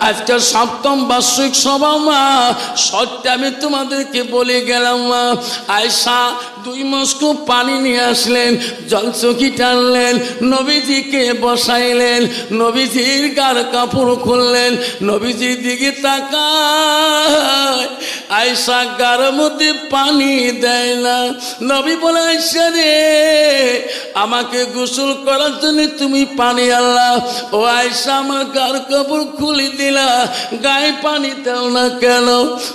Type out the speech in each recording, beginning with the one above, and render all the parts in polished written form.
আজকে সপ্তম বার্ষিক সভা মা, সত্যি আমি তোমাদেরকে বলে গেলাম মা। আয়েশা 2 মস্কো পানি নিয়ে আসলেন, জলচকি টানলেন, নবীজিকে বসাইলেন, নবীজির গার কাপড় খুললেন, নবীজির দিকে তাকায়, আয়েশা গার মধ্যে পানি দেয় না। নবী বলে, আয়েশা রে, আমাকে গোসল করার জন্য তুমি পানি আনলা, ও আয়েশা আমার গার কাপড় খুলে দিলা, গায়ে পানি দাও না কেন?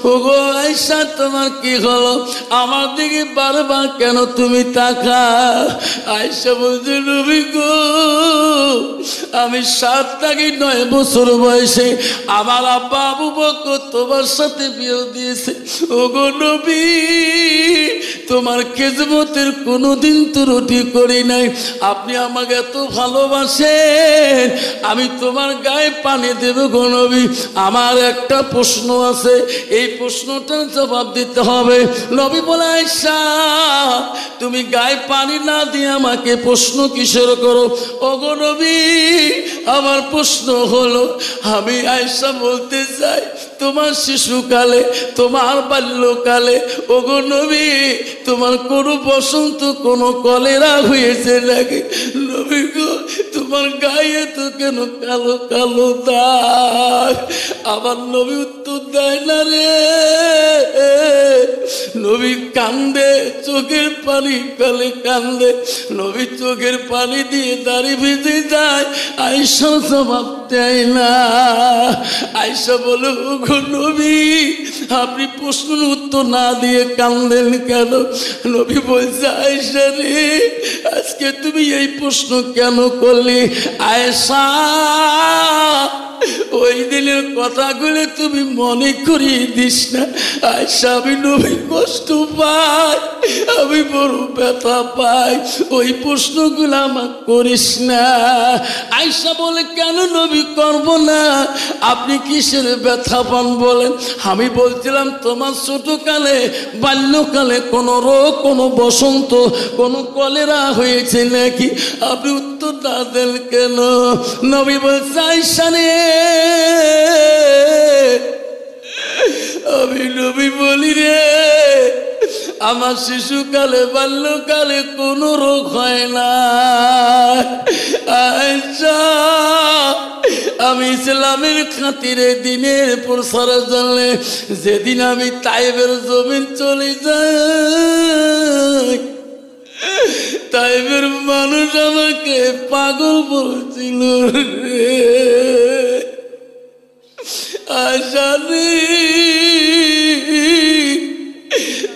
ও গো আয়েশা, তোমার কি হলো? আমার দিকে বারবার কেন তুমি তাকা? আয়েশা বলছে, নবী গো, আমি 7 থেকে 9 বছর বয়সে আমার আব্বা আবু বকর তোমার সাথে বিয়ে দিয়েছে। ও গো নবী, তোমার খেদমতের কোনোদিন ত্রুটি করি নাই, আপনি আমাকে এত ভালোবাসেন, আমি তোমার গায়ে পানি দেব গো নবী। আমার একটা প্রশ্ন আছে, এই প্রশ্নটার জবাব দিতে হবে। নবী বলে, আয়েশা, তুমি গায়ে পানি না দিয়ে আমাকে প্রশ্ন কিসের করো? ও গো নবী, আমার প্রশ্ন হলো, আমি আয়েশা বলতে চাই, তোমার শিশুকালে, তোমার বাল্যকালে, ও গো নবী, তোমার কোনো বসন্ত, কোনো কলেরা হয়েছে নাকি? নবী গো, তোমার গায়ে তো কেন কালো কালো দাগ? আমার নবী উত্তর দেয় না রে। নবী কান্দে, চোখের পানি ফেলে কান্দে, নবী চোখের পানি দিয়ে দাড়ি ভিজে যায়, আয়েশা জবাব দেয় না। আয়েশা বলে, ও গো নবী, আপনি প্রশ্নের উত্তর না দিয়ে কান্দেন কেন? নবী বলছে, আয়েশা রে, আজকে তুমি এই প্রশ্ন কেন করলে? আয়েশা, ওই দিনের কথাগুলো তুমি মনে করিয়ে দিস না। আয়েশা, আমি নবী কষ্ট পাই, আমি বড় ব্যথা পাই, ওই প্রশ্নগুলো আমার করিস না। আয়েশা বলে, কেন নবী করব না? আপনি কিসের ব্যথা পান বলেন? আমি বলছিলাম, তোমার ছোটকালে, বাল্যকালে কোনো রোগ, কোনো বসন্ত, কোনো কলেরা হয়েছে নাকি? আপনি উত্তর না দেন কেন? নবী বলছে, আয়েশা রে, আমি নবী বলি রে, আমার শিশুকালে, বাল্যকালে কোনো রোগ হয় না। আয়েশা, আমি ইসলামের খাতিরে, দিনের প্রসারের জন্য যেদিন আমি তাইবের জমিন চলে যাই, তাইবের মানুষ আমাকে পাগল বলছিল রে। আয়েশা রে,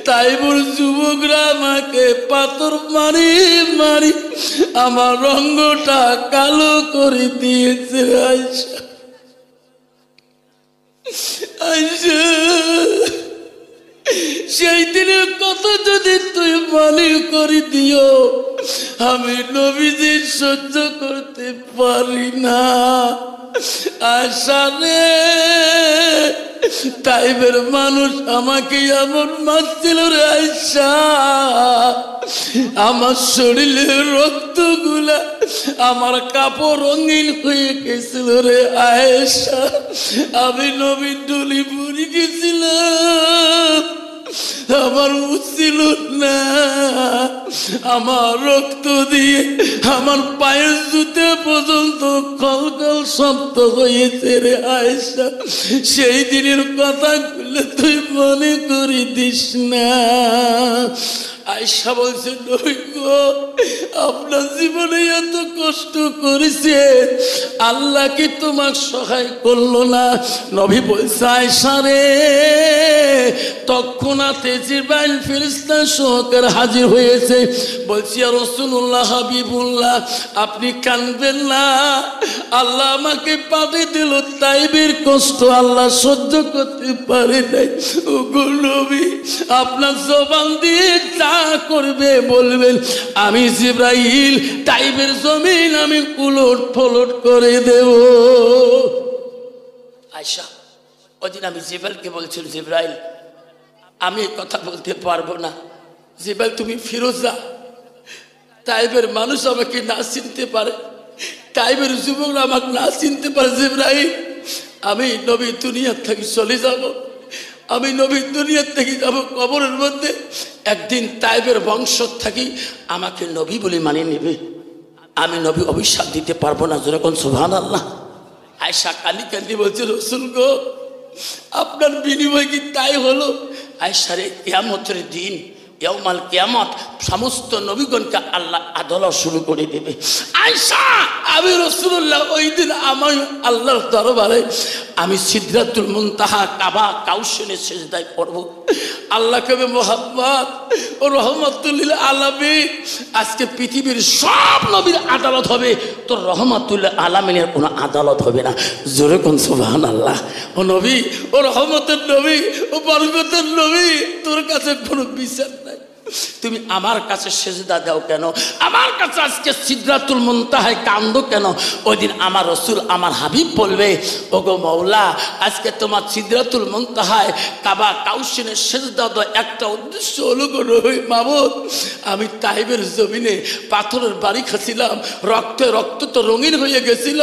তাইবুর যুবকরা আমাকে পাথর মারি মারি আমার রঙটা কালো করে দিয়েছে। আয়েশা, আয়েশা, সেই দিনের কথা যদি তুই মনে করে দিও, আমি নবীজি সহ্য করতে পারি না। আয়েশা রে, তাইবের মানুষ আমাকে এমন মারছিল রে আয়েশা, আমার শরীরের রক্তগুলা, আমার কাপড় রঙিন হয়ে গেছিল রে আয়েশা। আমি নবীর ডলি পড়ে গেছিলাম, আমার উচিল না, আমার রক্ত দিয়ে আমার পায়ের জুতে পর্যন্ত কলকল শব্দ হয়েছে রে আয়েশা। সেই দিনের কথাগুলো তুই মনে করে দিস না। আয়েশা বলছে, নবী গো, আপনার জীবনে এত কষ্ট করেছে, আল্লাহ কি তোমার সহায় করলো না? নবী বলছে, আয়েশা রে, তৎক্ষণাৎ জিবরাইল ফেরেশতা সহকারে হাজির হয়েছে। বলছি, ইয়া রাসূলুল্লাহ, হাবিবুল্লাহ, আপনি কাঁদবেন না, আল্লাহ আমাকে পাঠিয়ে দিল, তাইবের কষ্ট আল্লাহ সহ্য করতে পারে নাই। ও গো নবী, আপনার জবান দিয়ে যা করবে বলবেন, আমি জিবরাইল তাইবের জমিন আমি উলট ফলট করে দেব। আয়েশা, ওদিন আমি জিবরাইলকে বলছি, জিবরাইল, আমি কথা বলতে পারবো না, জিবরাইল তুমি ফিরোজা, তাইবের মানুষ আমাকে না চিনতে পারে, তাইবের যুবকরা আমাকে না চিনতে পারে, জিবরাইল আমি নবী দুনিয়ার থেকে চলে যাব, আমি নবী দুনিয়ার থেকে যাব কবরের মধ্যে। একদিন তাইবের বংশ থাকি আমাকে নবী বলে মানিয়ে নেবে, আমি নবী অভিশাপ দিতে পারবো না। যেরকম সুবহানাল্লাহ। আয়েশা কালি কান্দি বলছে, রসুল গো, আপনার বিনিময় কি তাই হলো? আয়েশা রে, কিয়ামতের দিন, ইয়াউমাল কিয়ামত, সমস্ত নবীগণকে আল্লাহ আদালত শুরু করে দেবে। আয়েশা, আমি রাসূলুল্লাহ ওই দিন আমার আল্লাহর দরবারে আমি সিদরাতুল মুনতাহা কাবা কাউসানের সিজদায় পড়ব। আল্লাহ কবে, মুহাম্মদ ও রহমাতুল লিল আলামিন, আজকে পৃথিবীর সব নবীর আদালত হবে, তোর রহমাতুল লিল আলামিনের কোনো আদালত হবে না। জোরে কোন সুবহানাল্লাহ। ও নবী, ও রহমতের নবী, ও বরকতের নবী, তোর কাছে কোনো বিচার নাই, তুমি আমার কাছে সেজদা দাও কেন? আমার কাছে আজকে সিদরাতুল মুনতাহায় কান্দো কেন? ওই দিন আমার রসুল, আমার হাবিব বলবে, ওগো মওলা, আজকে তোমার সিদরাতুল মুনতাহায় কাবা কাউসানের সেজদা দাও একটা উদ্দেশ্য হলো গো নবী মাবুদ, আমি তাইবের জমিনে পাথরের বাড়ি খাচ্ছিলাম, রক্তে রক্ত তো রঙিন হয়ে গেছিল,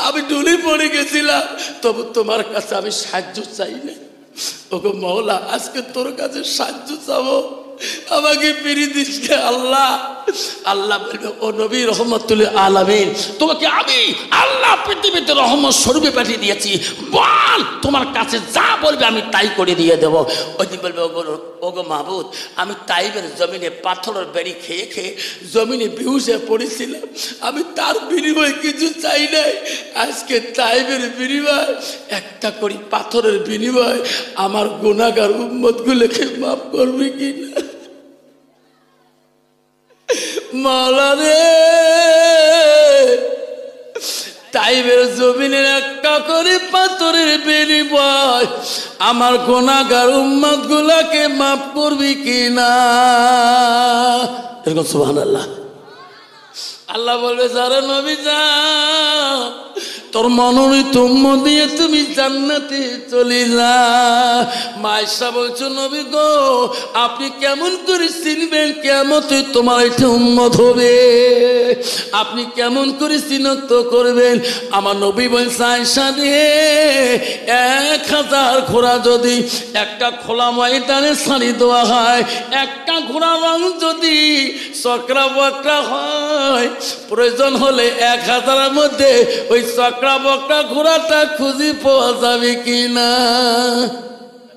আমি ডুলে পড়ে গেছিলাম, তবু তোমার কাছে আমি সাহায্য চাই না। ওগো মওলা, আজকে তোর কাছে সাহায্য চাবো, আমাকে ফিরিয়ে দিস কে আল্লাহ। আল্লাহ বলবে, ও নবী রহমাতুল লিল আলামিন, তোমাকে আমি আল্লাহ পৃথিবীতে রহমত স্বরূপে পাঠিয়ে দিয়েছি, বল তোমার কাছে যা বলবে আমি তাই করে দিয়ে দেব। ওই দিন বলবে, ওগো মাবুদ, আমি তাইবের জমিনে পাথরের বেড়ি খেয়ে খেয়ে জমিনে বেহুশে পড়েছিলাম, আমি তার বিনিময়ে কিছু চাই নাই, আজকে তাইবের বিনিময় একটা করি পাথরের বিনিময় আমার গুনাহগার উম্মতগুলোকে মাফ করবে কিনা? মাওলা রে, তাইবের জমিনের একটা করে পাথরের বিনিময় আমার গুনাহগার উম্মত গুলাকে মাফ করবি কিনা? এরকম সুবহানাল্লাহ। আল্লাহ বলবে, যারা নবী যা, তোর মনোনীত উম্মত দিয়ে তুমি জান্নাতে চলে যা। মায়েশা বলছো, নবী গো, আপনি কেমন করে চিনবেন কিয়ামতে তোমার এটা উম্মত হবে? আপনি কেমন করে চিহ্নিত করবেন? আমার নবী বলছে, আয়েশা রে, 1000 ঘোড়া যদি একটা খোলা ময়দানে ছাড়ি দেওয়া হয়, একটা ঘোড়া রং যদি চক্রা বক্রা হয়, প্রয়োজন হলে 1000-এর মধ্যে ওই চক্রা বক্রা ঘোড়াটা খুঁজে পাওয়া যাবে কিনা?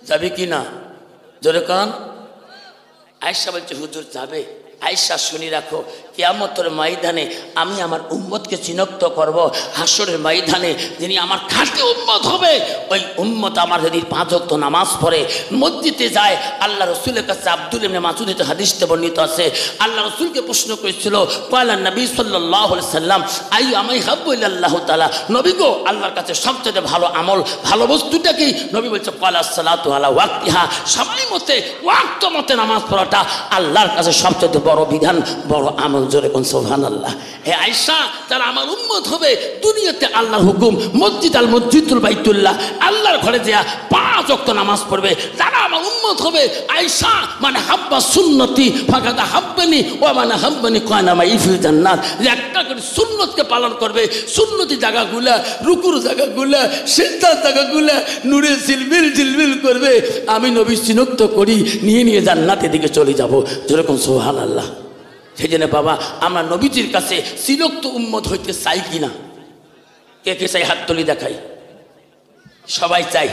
যাবে কিনা? জোরে কান। আয়েশা বলছে, হুজুর যাবে। আয়েশা, শুনি রাখো, কিয়ামতের ময়দানে আমি আমার উম্মতকে চিহ্নিত করব। হাসরের ময়দানে যিনি আমার খাঁটি উম্মত হবে, ওই উম্মত আমার যদি 5 ওয়াক্ত নামাজ পড়ে, মসজিদে যায়। আল্লাহ রসুলের কাছে আব্দুল ইবনে মাসউদ হাদিসে বর্ণিত আছে, আল্লাহ রসুলকে প্রশ্ন করেছিল, ক্বালা নবী সাল্লাল্লাহু আলাইহি সাল্লাম, আই আমাই হাব্বু ইলাল্লাহু তাআলা, নবী গো, আল্লাহর কাছে সবচেয়ে ভালো আমল, ভালো বস্তুটা কি? নবী বলছে, ক্বালা সালাতু আলা ওয়াক্তিহা, সময় মতে ওয়াক্ত মতে নামাজ পড়াটা আল্লাহর কাছে সবচেয়ে বড় বিধান, বড় আমল। জোরে কোন সুবহানাল্লাহ। হে আয়েশা, যারা আমার উম্মত হবে, দুনিয়াতে আল্লাহর হুকুম, মসজিদ আল মসজিদুল বাইতুল্লাহ, আল্লাহর ঘরে যা 5 ওয়াক্ত নামাজ পড়বে, যারা আমার উম্মত হবে, আয়েশা, মানে হাব্বা সুন্নতি ফাকাদ হাব্বানি ওয়া মানে হাব্বানি কানা মাই ফিল জান্নাত, যে একটা করে সুন্নতকে পালন করবে, সুন্নতি জায়গাগুলা, রুকুর জায়গাগুলা, সিজদার জায়গাগুলা নূরে ঝিলমিল ঝিলমিল করবে, আমি নবী চিহ্নিত করি নিয়ে নিয়ে জান্নাতের দিকে চলে যাব। যেরকম সুবহানাল্লাহ। সেই জন্য বাবা, আমরা নবীজির কাছে চিরক্ত উম্মত হইতে চাই কিনা? কে কে চাই? হাত তুলি দেখাই। সবাই চাই।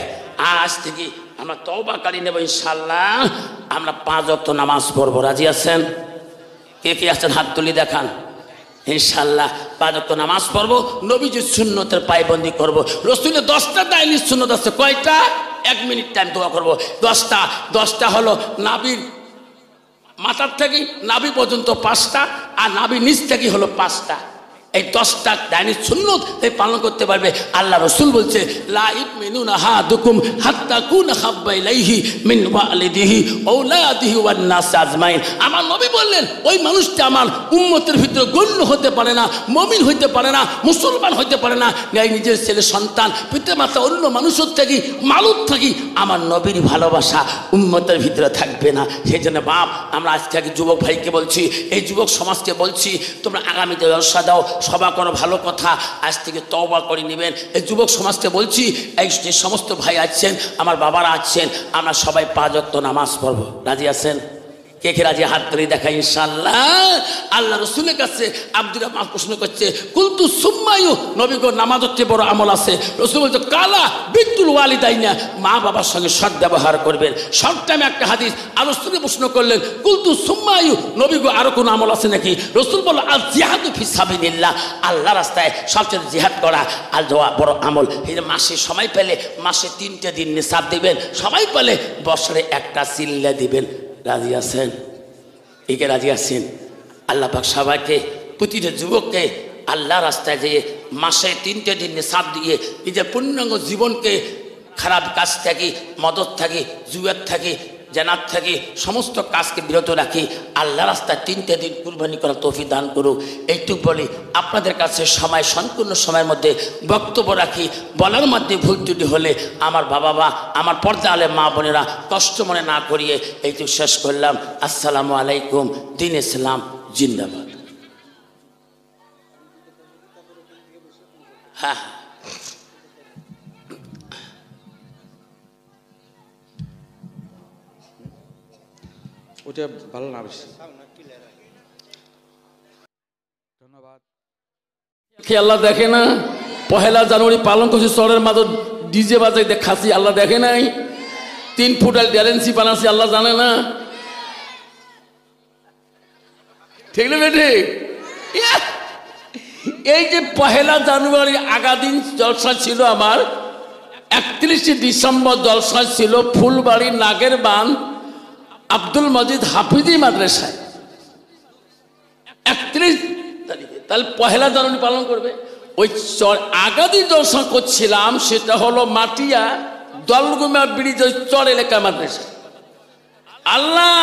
আজ থেকে আমরা তওবাকারী নেব ইনশাআল্লাহ, আমরা 5 ওয়াক্ত নামাজ পড়বো। রাজি আছেন? কে কে আছেন? হাত তুলি দেখান। ইনশাআল্লাহ 5 ওয়াক্ত নামাজ পড়বো, নবীজির সুন্নতের পায়বন্দি করব। রসুলের 10টা দাইলি সুন্নত আছে। কয়টা? 1 মিনিট টাইম দোয়া করবো। 10টা হলো নাবির মাথার থেকে নাভি পর্যন্ত 5টা, আর নাভি নিচ থেকে হলো 5টা। এই 10টা ডাইনি সুন্নত এই পালন করতে পারবে। আল্লাহ রসুল বলছে, লা ইউমিনুনা আহাদুকুম হাত্তা কুনা হাব্বা ইলাইহি মিন ওয়ালিদিহি আওলাদিহি ওয়ান নাস আজমাইন। আমার নবী বললেন, ওই মানুষটা আমার উম্মতের ভিতরে গণ্য হতে পারে না, মুমিন হইতে পারে না, মুসলমান হইতে পারে না, নিজের ছেলে সন্তান পিতা মাতা অন্য মানুষের থেকে মালুক থাকি আমার নবীর ভালোবাসা উম্মতের ভিতরে থাকবে না। সেই জন্য বাপ, আমরা আজকে যুবক ভাইকে বলছি, এই যুবক সমাজকে বলছি, তোমরা আগামীতে ব্যবসা দাও, সভা করো, ভালো কথা, আজ থেকে তওবা করে নেবেন। এই যুবক সমাজকে বলছি, এই যে সমস্ত ভাই আছেন, আমার বাবারা আছেন, আমরা সবাই 5 ওয়াক্ত নামাজ পড়বো। রাজি আছেন? কে কে রাজি? হাত তুলে দেখা ইনশাআল্লাহ। আল্লাহ রসুলের কাছে আব্দুর রহমান প্রশ্ন করছে, কুলতু সুম্মায়ু, নবী গো নামাজ হচ্ছে বড় আমল আছে। রসুল বলছে কালা বিদ্যুল ওয়ালিদাইনা, মা বাবার সঙ্গে সৎ ব্যবহার করবেন। শর্ট টাইমে একটা হাদিস। আর রসুলকে প্রশ্ন করলেন কুলতু সুম্মায়ু, নবী গো আরো কোনো আমল আছে নাকি? রসুল বলল আল জিহাদু ফি সাবিলিল্লাহ, আল্লাহ রাস্তায় সবচেয়ে জিহাদ করা আর যাওয়া বড় আমল। এই যে মাসে সময় পেলে মাসে 3টে দিন নিসাব দিবেন, সময় পেলে বছরে একটা চিল্লা দিবেন। রাজি আছেন? একে রাজি আছেন? আল্লাহ পাক সবাইকে, প্রতিটা যুবককে আল্লাহ রাস্তায় যেয়ে মাসে 3টে দিন নিসাব দিয়ে নিজের পূর্ণাঙ্গ জীবনকে খারাপ কাজ থাকি, মদত থাকি, জুয়ার থাকি, জানাত থাকি, সমস্ত কাজকে বিরত রাখি, আল্লাহ রাস্তায় 3টে দিন কুরবানি করার তৌফিক দান করুক। এইটুকু বলি, আপনাদের কাছে সময় সম্পূর্ণ সময়ের মধ্যে বক্তব্য রাখি। বলার মধ্যে ভুল ত্রুটি হলে আমার বাবা বা আমার পর্দা আলে মা বোনেরা কষ্ট মনে না করিয়ে এইটুকু শেষ করলাম। আসসালামু আলাইকুম। দিন ইসলাম জিন্দাবাদ। হ্যাঁ, ওটা ভালো না বেশি। ধন্যবাদ। আল্লাহ দেখে না? 1 জানুয়ারি পালন করছি, চরের মাঝে ডিজে বাজাই দেখাচ্ছি, আল্লাহ দেখে নাই? 3 ফুটাল গ্যারেন্সি বানাচ্ছি, আল্লাহ জানে না? ঠিক না বেঠে? এই যে 1 জানুয়ারি আগাদিন জলসা ছিল আমার, 31 ডিসেম্বর জলসা ছিল ফুলবাড়ি নাগের বান আব্দুল মজিদ হাফিজি মাদ্রাসায় 31 তারিখে। তাহলে 1 জানুয়ারি পালন করবে। ওই আগাদি জলসা করছিলাম, সেটা হলো মাটিয়া দলগুমা ব্রিজ, ওই চর এলাকা মাদ্রাসা। আল্লাহ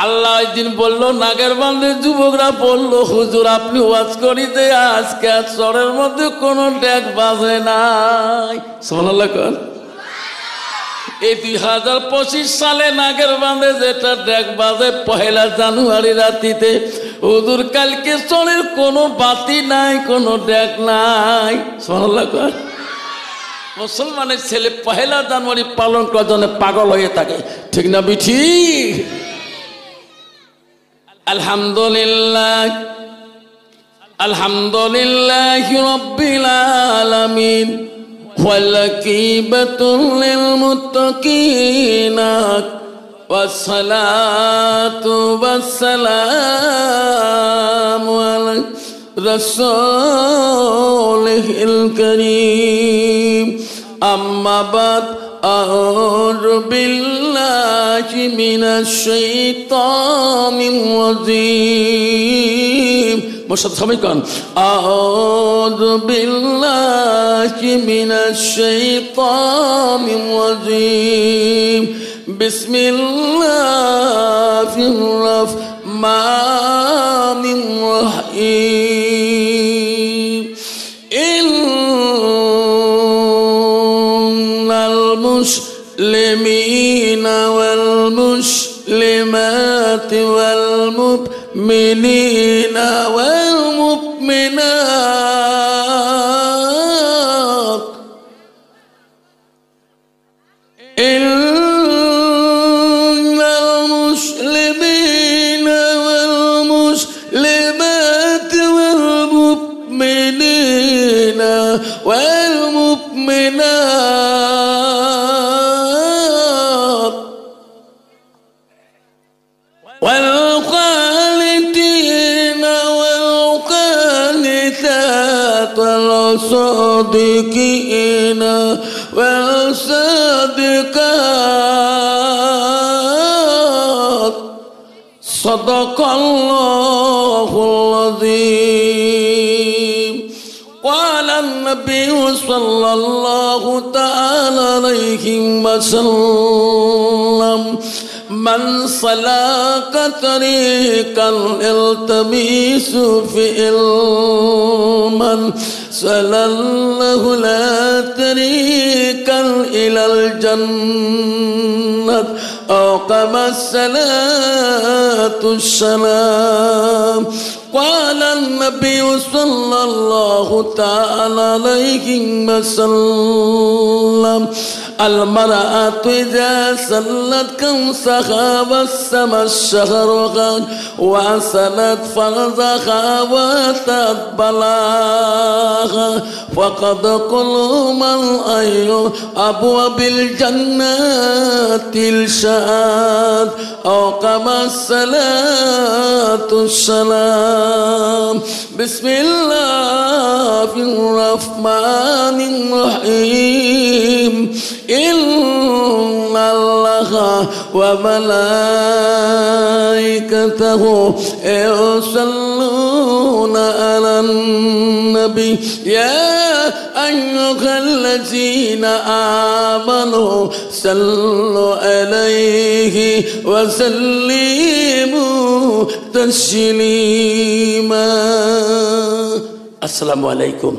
আল্লাহ ওই দিন বললো, নাগের বান্ধে যুবকরা বললো, হুজুর আপনি ওয়াজ করিতে আজকে চরের মধ্যে কোনো ডেক বাজে নাই। সুবহানাল্লাহ কোন। এই 2025 সালে নাগের বাঁধে যেটা ডেক বাজে 1 জানুয়ারি রাতিতে, হুজুর কালকে চরের কোনো বাতি নাই, কোনো ডেক নাই। সুবহানাল্লাহ কোন। মুসলমানের ছেলে 1 জানুয়ারি পালন করার জন্য পাগল হয়ে থাকে, ঠিক না বিঠি? আলহামদুলিল্লাহ আলহামদুলিল্লাহ রাব্বিল আলামিন والعاقبة للمتقين والصلاة والسلام على رسوله الكريم أما بعد أعوذ بالله من الشيطان الرجيم أعوذ بالله من الشيطان الرجيم بسم الله الرحمن الرحيم إن المسلمين والمسلمات والمؤمنين والمؤمنات إن المسلمين والمسلمات والمؤمنين والمؤمنات والقانتين والقانتات والصادقين والصادقات صدق الله العظيم. قال النبي صلى الله تعالى عليه وسلم من سلك طريقا يلتمس فيه علما سلله لا طريقا إلى الجنة أو كما الصلاة والسلام. قال النبي صلى الله تعالى عليه وسلم المرأة إذا صلت كمسها وسمى شهرها وصلت فرضها واتت بلاغها فقد قلوم الأي أبواب الجنات الشهاد أو كما الصلاة السلام بسم الله الرحمن الرحيم إن الله وملائكته يصلون على النبي يا أيها الذين آمنوا صلوا عليه وسلموا تسليما السلام عليكم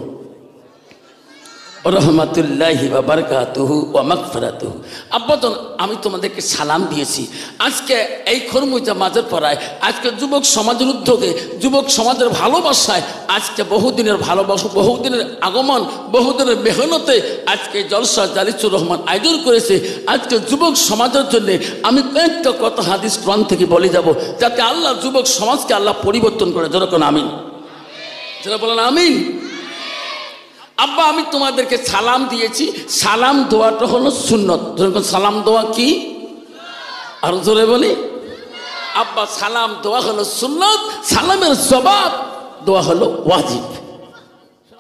রহমতুল্লাহি ওয়া বারাকাতুহু ওয়া মাগফিরাতুহু। আব্বাজান আমি তোমাদেরকে সালাম দিয়েছি আজকে এই খরমুজা মাঝের পড়ায় আজকে যুবক সমাজের উদ্যোগে যুবক সমাজের ভালোবাসায় আজকে বহুদিনের ভালোবাসা বহুদিনের আগমন বহুদিনের মেহনতে আজকে জলসা জালিসুর রহমান আয়োজন করেছে আজকে যুবক সমাজের জন্য আমি কয়েকটা কথা হাদিস কোরআন থেকে বলে যাব যাতে আল্লাহ যুবক সমাজকে আল্লাহ পরিবর্তন করে যেরকম আমিন যারা বলেন আমিন। আব্বা আমি তোমাদেরকে সালাম দিয়েছি সালাম দোয়াটা হলো সুন্নত যেরকম সালাম দোয়া কি আর জোরে বলি আব্বা সালাম দোয়া হলো সুন্নত সালামের জবাব দোয়া হলো ওয়াজিব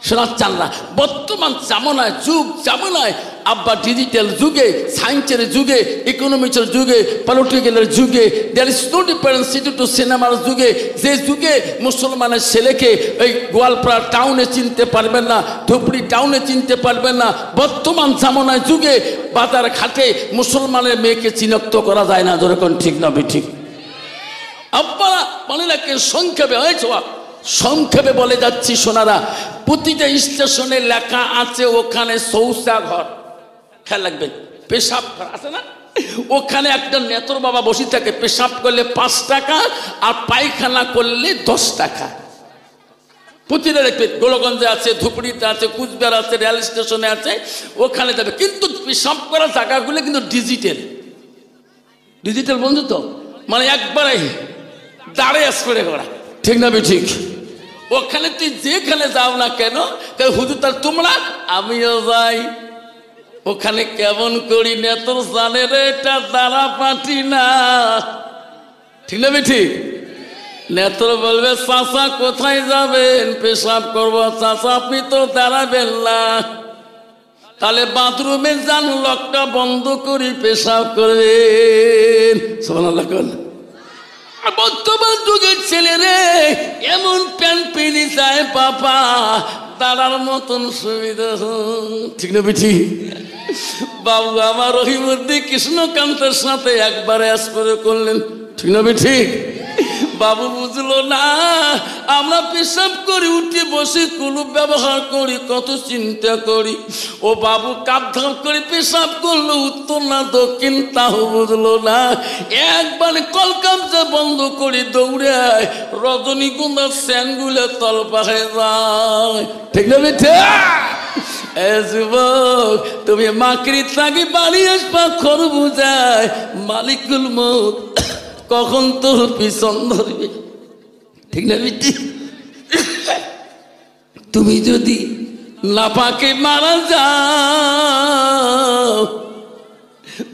শোনার চাল্লা বর্তমান জামানায় যুগ জামানায় আব্বা ডিজিটাল যুগে সায়েন্সের যুগে ইকোনমিক্সের যুগে পলিটিক্যালের যুগে there is no difference to সিনেমার যুগে যে যুগে মুসলমানের ছেলেকে ওই গোয়ালপাড়া টাউনে চিনতে পারবেন না ধুপড়ি টাউনে চিনতে পারবেন না বর্তমান জামানায় যুগে বাজার ঘাটে মুসলমানের মেয়েকে চিনাক্ত করা যায় না যেরকম ঠিক না ঠিক আব্বা মানে নাকি সংক্ষেপে হয়েছে সংক্ষেপে বলে যাচ্ছি সোনারা প্রতিটা স্টেশনে লেখা আছে ওখানে শৌচাঘর খেয়াল রাখবেন পেশাব ঘর আছে না ওখানে একটা নেতর বাবা বসে থাকে পেশাব করলে 5 টাকা আর পায়খানা করলে 10 টাকা প্রতিটা দেখবেন গোলগঞ্জে আছে ধুপড়িতে আছে কুচবিহার আছে রেল স্টেশনে আছে ওখানে যাবে কিন্তু পেশাব করা জায়গাগুলো কিন্তু ডিজিটাল বন্ধু তো মানে একবারে দাঁড়িয়ে স্প্রে করা ঠিক না ঠিক ওখানে তুই যেখানে যাও না কেন হুজুর তার তোমরা আমিও যাই ওখানে কেমন করি নেতর জানে রে এটা দাঁড়া পাঠি না ঠিক না ঠিক নেতর বলবে চাচা কোথায় যাবেন পেশাব করবো চাচা আপনি তো দাঁড়াবেন না তাহলে বাথরুমে যান লকটা বন্ধ করি পেশাব করবেন সুবহানাল্লাহ কোন বর্তমান যুগের ছেলে রে এমন প্যান্ট পেনি যায় বাবা দাঁড়ার মতন সুবিধা ঠিক না বেঠি বাবু আমার রহিমুদ্দিন কৃষ্ণকান্তের সাথে একবারে আসপরে করলেন ঠিক না বেঠি বাবু বুঝলো না আমরা পেশাব করি উঠে বসে কুলুপ ব্যবহার করি কত চিন্তা করি ও বাবু কাপ ধাপ করে পেশাব করলো উত্তর না দক্ষিণ তাও বুঝলো না একবারে কলকামটা বন্ধ করে দৌড়ে রজনীগন্ধার স্যানগুলো তল পাহে যায় ঠিক না বেঠে যুবক তুমি মাকড়ি থাকি বাড়ি আসবা খরবুজায় মালিকুল মউত কখন তোর পিছন ধরবে ঠিক না বিটি তুমি যদি নাপাকে মারা যাও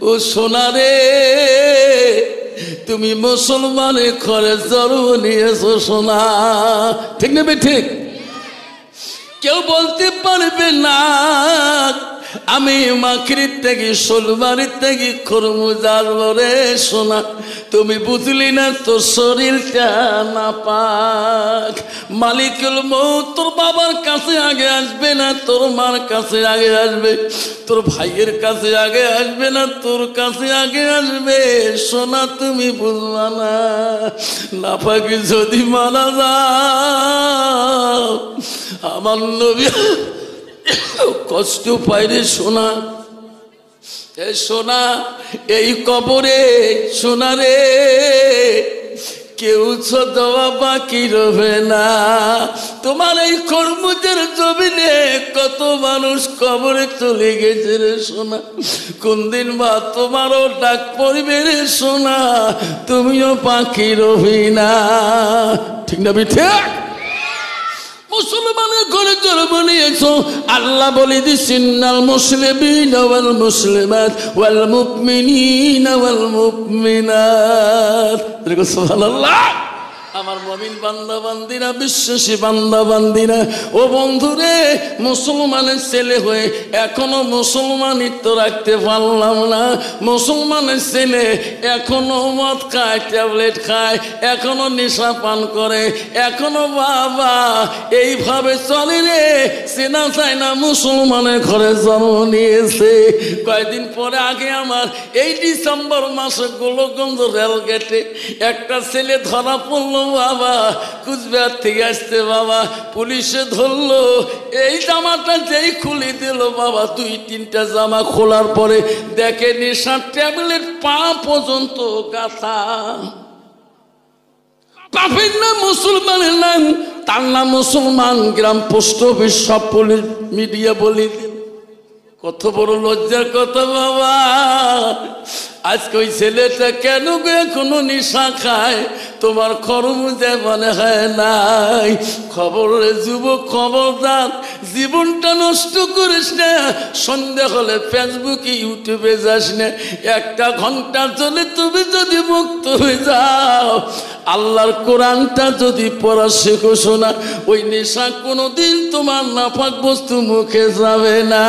ও সোনারে তুমি মুসলমানের ঘরে জন্ম নিয়েছো সোনা ঠিক না ঠিক কেউ বলতে পারবে না আমি মাকড়ির থেকে শোলবাড়ির থেকে খরমুজার বলে সোনা তুমি বুঝলি না তোর শরীরটা না পাক মালিকুল মউত তোর বাবার কাছে আগে আসবে না তোর মার কাছে আগে আসবে তোর ভাইয়ের কাছে আগে আসবে না তোর কাছে আগে আসবে সোনা তুমি বুঝবা না নাপাকি যদি মারা যাও আমার নবী কষ্ট পাইরে সোনা এই সোনা এই কবরে সোনা রে কেউ দেওয়া বাকি রবে না। তোমার এই খরমুজের জমিনে কত মানুষ কবরে চলে গেছে রে সোনা, কোন দিন বা তোমারও ডাক পড়বে রে সোনা, তুমিও বাকি রবি না। ঠিক না বিঠে? মুসলমানের ঘরে জন্ম নিয়েছো, আল্লাহ বলে দিচ্ছিন্নাল মুসলিমিনা ওয়াল মুসলিমাত ওয়াল মুমিনিনা ওয়াল মুমিনাত। সুবহানাল্লাহ। আমার মুমিন বান্দা বান্দিরা, বিশ্বাসী বান্দা বান্দিরা, ও বন্ধুরে, মুসলমানের ছেলে হয়ে এখনো মুসলমানিত্ব রাখতে পারলাম না। মুসলমানের ছেলে এখনো মদ খায়, ট্যাবলেট খায়, এখনো নেশা পান করে, এখনো বাবা এইভাবে চলে রে। চেনা চায় না মুসলমানের ঘরে জন্ম নিয়েছে। কয়েকদিন পরে আগে আমার এই ডিসেম্বর মাসে গোলকগঞ্জ রেলগেটে একটা ছেলে ধরা পড়লো বাবা, কুচবিহার থেকে আসতে বাবা, পুলিশে ধরলো। এই জামাটা যেই খুলে দিল বাবা, 2-3টা জামা খোলার পরে দেখে নেশার ট্যাবলেট পা পর্যন্ত গাথা। বাপের নাম মুসলমানের নাম, তার নাম মুসলমান, গ্রাম পোস্ট অফিস সব পুলিশ মিডিয়া বলে দিল। কত বড় লজ্জার কথা বাবা। আজকে ওই ছেলেটা কেন এখনো নেশা খায় তোমার খরমুজে মনে হয় নাই। খবর রে যুবক, খবরদার, জীবনটা নষ্ট করিস না। সন্ধ্যা হলে ফেসবুকে ইউটিউবে যাস না। 1টা ঘন্টার জন্য তুমি যদি মুক্ত হয়ে যাও, আল্লাহর কোরআনটা যদি পড়া শেখো শোনা, ওই নেশা কোনোদিন তোমার নাপাক বস্তু মুখে যাবে না।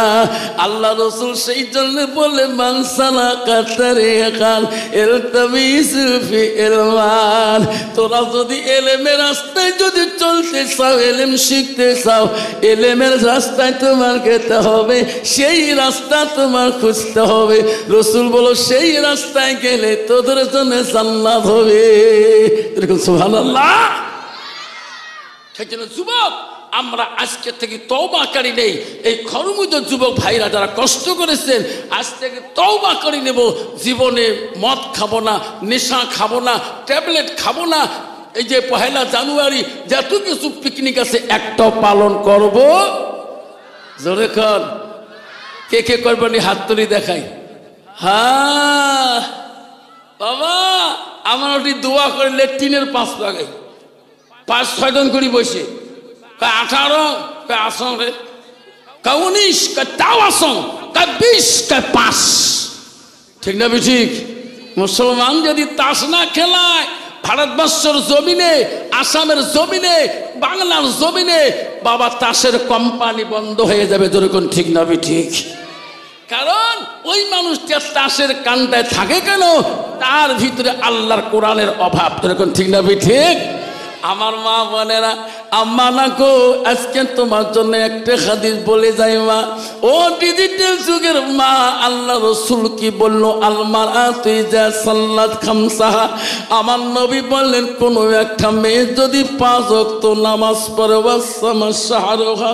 আল্লাহ রসুল সেই জন্য বলে, মানসালা কাতারে খান এলতামিসু ফি ইলমান। তোরা যদি এলেমের রাস্তায় যদি চলতে চাও, এলেম শিখতে চাও, এলেমের রাস্তায় তোমার যেতে হবে, সেই রাস্তা তোমার খুঁজতে হবে। রসুল বলো, সেই রাস্তায় গেলে তোদের জন্য জান্নাত হবে। সুবহানাল্লাহ। সেজন্য যুবক, আমরা আজকে থেকে তওবাকারী নেই। এই খরমুজ যুবক ভাইরা যারা কষ্ট করেছেন, আজ থেকে তওবা করে নেব। জীবনে মদ খাবো না, নেশা খাবো না, ট্যাবলেট খাবো না। এই যে 1 জানুয়ারি যত কিছু পিকনিক আছে, একটাও পালন করব। জোরে কর, কে কে করবেন হাত তুলি দেখাই। হ্যাঁ বাবা, আমার ওটি দোয়া করে লেট্রিনের 5 লাগাই, 5-6 জন করে বসে, 18, আসন রে, 19, তাও আসন, 20, 5। ঠিক না ঠিক? মুসলমান যদি তাস না খেলায়, ভারতবর্ষের জমিনে, আসামের জমিনে, বাংলার জমিনে বাবা তাসের কোম্পানি বন্ধ হয়ে যাবে। যেরকম ঠিক না ঠিক? কারণ ওই মানুষটা তাসের কান্দায় থাকে কেন? তার ভিতরে আল্লাহর কোরআনের অভাব। যেরকম ঠিক না ঠিক? আমার মা বোনেরা, আম্মা না গো, আজকে তোমার জন্য একটা হাদিস বলে যাই মা। ও ডিজিটাল যুগের মা, আল্লাহ রসুল কি বললো? আলমারাতু ইযা সাল্লাত খামসাহা। আমার নবী বললেন, কোনো একটা মেয়ে যদি 5 ওয়াক্ত নামাজ পড়ে, ওয়াসামা শাহরুহা,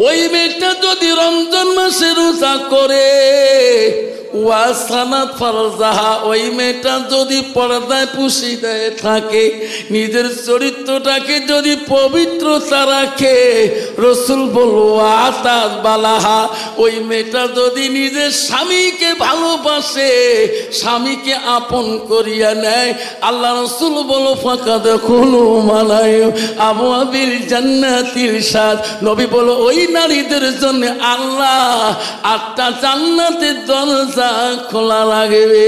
ওই মেয়েটা যদি রমজান মাসে রোজা করে, ওয়াসানাত ফারজাহা, ওই মেয়েটা যদি পর্দায় পুশিদায় থাকে, নিজের চরিত্রটাকে যদি পবিত্রতা রাখে, রসুল বলল আতাত বালাহা, ওই মেয়েটা যদি নিজের স্বামীকে ভালোবাসে, স্বামীকে আপন করিয়া নেয়, আল্লাহ রসুল বলো ফাকাদ খুলু মানায় আবওয়াবিল জান্নাতিল সাদ। নবী বলো, ওই নারীদের জন্য আল্লাহ 8টা জান্নাতের দরজা খোলা লাগবে।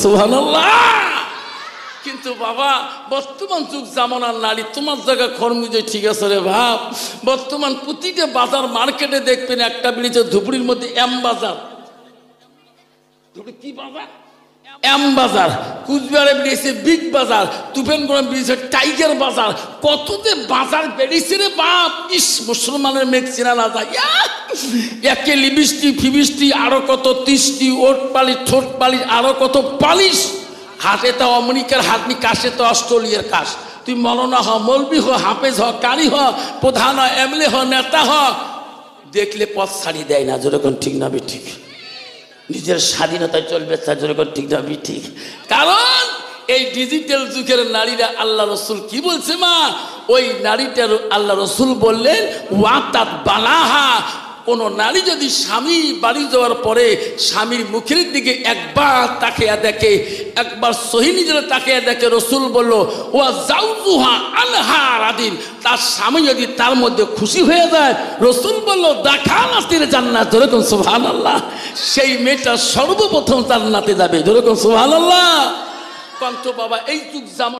সুবহানাল্লাহ। কিন্তু বাবা, বর্তমান যুগ জামানার নারী, তোমার জায়গা খরমুজে ঠিক আছে রে ভাব। বর্তমান প্রতিটা বাজার মার্কেটে দেখবেন একটা বেরিয়েছে ধুবড়ির মধ্যে এম বাজার। কি বাজার? এম বাজার। কুচবিহারে বেরিয়েছে বিগ বাজার, তুফানগঞ্জে বেরিয়েছে টাইগার বাজার। কততে বাজার বেরিয়েছে রে বাপ। ইস, মুসলমানের মেঘ চেনা না যায়। একে লিপস্টিক ফিবিস্টিক, আরো কত তিস্টি, ওট পালিশ, ঠোঁট পালিশ, আরো কত পালিশ। হাতে তো আমেরিকার হাত নি, কাশে তো অস্ট্রেলিয়ার কাশ। তুই মৌলানা হ, মৌলবি হ, হাফেজ হ, কারি হ, প্রধান হ, এমএলএ হ, নেতা হ, দেখলে পথ ছাড়িয়ে দেয় না। যেরকম ঠিক না ঠিক? নিজের স্বাধীনতায় চলবে, তার যেরকম ঠিক না ঠিক? কারণ এই ডিজিটাল যুগের নারীরা আল্লাহ রসুল কি বলছে মা? ওই নারীটার আল্লাহ রসুল বললেন ওয়াতাত বালাহা, কোন নারী যদি স্বামী বাড়ি যাওয়ার পরে স্বামীর মুখের দিকে একবার তাকিয়ে দেখে, একবার সহিনী যেন তাকিয়ে দেখে, রসুল বলল ওয়া জাউজুহা আনহা রাদিন, তার স্বামী যদি তার মধ্যে খুশি হয়ে যায়, রসুল বলল দাখালাতিল জান্নাত, যেরকম সুবহানাল্লাহ, সেই মেয়েটা সর্বপ্রথম জান্নাতে যাবে, যেরকম সুবহানাল্লাহ। কন্ত বাবা এই যুগ